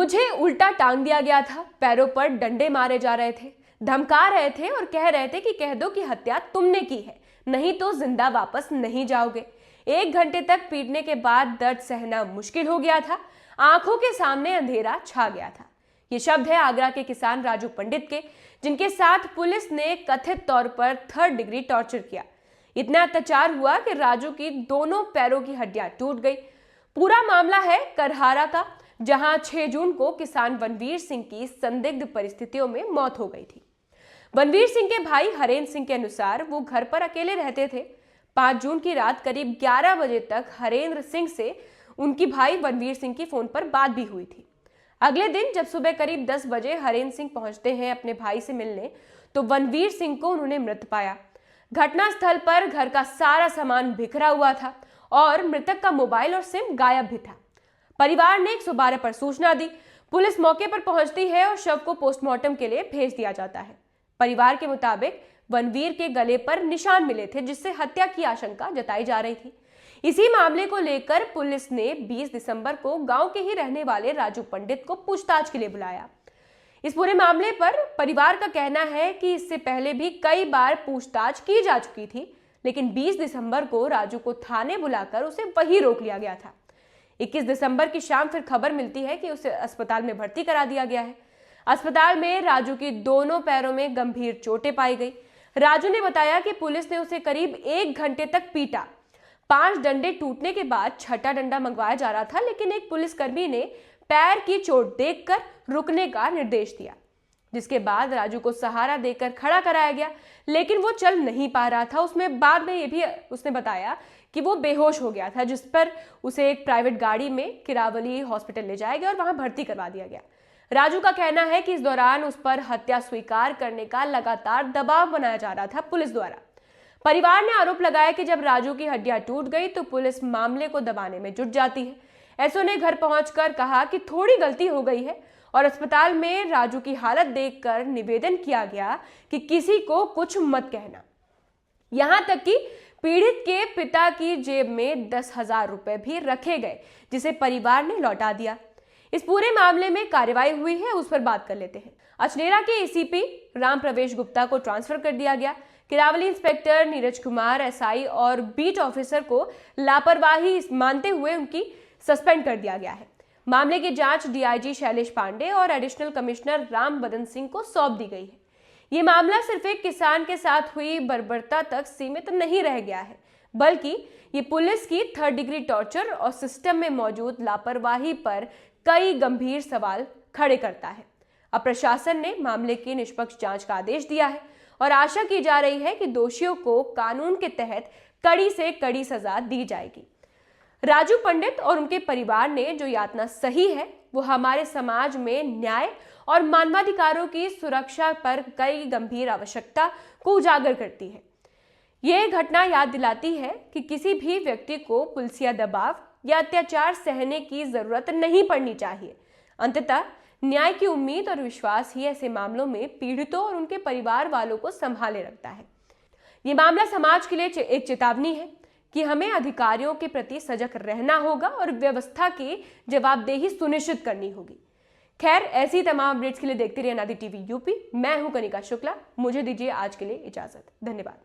मुझे उल्टा टांग दिया गया था, पैरों पर डंडे मारे जा रहे थे, धमका रहे थे और कह रहे थे कि कह दो कि हत्या तुमने की है, नहीं तो जिंदा वापस नहीं जाओगे। 1 घंटे तक पीटने के बाद दर्द सहना मुश्किल हो गया था। आंखों के सामने अंधेरा छा गया था। ये शब्द है आगरा के किसान राजू पंडित के, जिनके साथ पुलिस ने कथित तौर पर 3rd डिग्री टॉर्चर किया। इतना अत्याचार हुआ कि राजू की दोनों पैरों की हड्डियां टूट गई। पूरा मामला है करहारा का, जहां 6 जून को किसान वनवीर सिंह की संदिग्ध परिस्थितियों में मौत हो गई थी। वनवीर सिंह के भाई हरेंद्र सिंह के अनुसार वो घर पर अकेले रहते थे। 5 जून की रात करीब 11 बजे तक हरेंद्र सिंह से उनकी भाई वनवीर सिंह की फोन पर बात भी हुई थी। अगले दिन जब सुबह करीब 10 बजे हरेंद्र सिंह पहुंचते हैं अपने भाई से मिलने, तो वनवीर सिंह को उन्होंने मृत पाया। घटनास्थल पर घर का सारा सामान बिखरा हुआ था और मृतक का मोबाइल और सिम गायब भी था। परिवार ने 112 पर सूचना दी। पुलिस मौके पर पहुंचती है और शव को पोस्टमार्टम के लिए भेज दिया जाता है। परिवार के मुताबिक वनवीर के गले पर निशान मिले थे, जिससे हत्या की आशंका जताई जा रही थी। इसी मामले को लेकर पुलिस ने 20 दिसंबर को गांव के ही रहने वाले राजू पंडित को पूछताछ के लिए बुलाया। इस पूरे मामले पर परिवार का कहना है कि इससे पहले भी कई बार पूछताछ की जा चुकी थी, लेकिन 20 दिसंबर को राजू को थाने बुलाकर उसे वहीं रोक लिया गया था। 21 दिसंबर की शाम फिर खबर मिलती है कि उसे अस्पताल में भर्ती करा दिया गया है। अस्पताल में राजू की दोनों पैरों में गंभीर चोटें पाई गई। राजू ने बताया कि पुलिस ने उसे करीब 1 घंटे तक पीटा। 5 डंडे टूटने के बाद 6ठा डंडा मंगवाया जा रहा था, लेकिन एक पुलिसकर्मी ने पैर की चोट देखकर रुकने का निर्देश दिया, जिसके बाद राजू को सहारा देकर खड़ा कराया गया, लेकिन वो चल नहीं पा रहा था। उसमें बाद में ये भी उसने बताया कि वो बेहोश हो गया था, जिस पर उसे एक प्राइवेट गाड़ी में किरावली हॉस्पिटल ले जाया गया और वहां भर्ती करवा दिया गया। राजू का कहना है कि इस दौरान उस पर हत्या स्वीकार करने का लगातार दबाव बनाया जा रहा था पुलिस द्वारा। परिवार ने आरोप लगाया कि जब राजू की हड्डियां टूट गई तो पुलिस मामले को दबाने में जुट जाती है। एसओ ने घर पहुंचकर कहा कि थोड़ी गलती हो गई है और अस्पताल में राजू की हालत देखकर निवेदन किया गया कि किसी को कुछ मत कहना। यहां तक कि पीड़ित के पिता की जेब में 10,000 रुपए भी रखे गए, जिसे परिवार ने लौटा दिया। इस पूरे मामले में कार्रवाई हुई है, उस पर बात कर लेते हैं। अचनेरा के एसीपी राम प्रवेश गुप्ता को ट्रांसफर कर दिया गया। किरावली इंस्पेक्टर नीरज कुमार एसआई और बीट ऑफिसर को लापरवाही मानते हुए उनकी सस्पेंड कर दिया गया है। मामले की जांच डीआईजी शैलेश पांडे और एडिशनल कमिश्नर राम बदन सिंह को सौंप दी गई है। ये मामला सिर्फ एक किसान के साथ हुई बर्बरता तक सीमित नहीं रह गया है, बल्कि ये पुलिस की 3rd डिग्री टॉर्चर और सिस्टम में मौजूद लापरवाही पर कई गंभीर सवाल खड़े करता है। अब प्रशासन ने मामले की निष्पक्ष जांच का आदेश दिया है और आशा की जा रही है कि दोषियों को कानून के तहत कड़ी से कड़ी सजा दी जाएगी। राजू पंडित और उनके परिवार ने जो यातना सही है, वो हमारे समाज में न्याय और मानवाधिकारों की सुरक्षा पर कई गंभीर आवश्यकता को उजागर करती है। ये घटना याद दिलाती है कि किसी भी व्यक्ति को पुलिसिया दबाव या अत्याचार सहने की जरूरत नहीं पड़नी चाहिए। अंततः न्याय की उम्मीद और विश्वास ही ऐसे मामलों में पीड़ितों और उनके परिवार वालों को संभाले रखता है। ये मामला समाज के लिए एक चेतावनी है कि हमें अधिकारियों के प्रति सजग रहना होगा और व्यवस्था की जवाबदेही सुनिश्चित करनी होगी। खैर, ऐसी तमाम अपडेट्स के लिए देखते रहिए अनादि टीवी यूपी। मैं हूं कनिका शुक्ला। मुझे दीजिए आज के लिए इजाजत। धन्यवाद।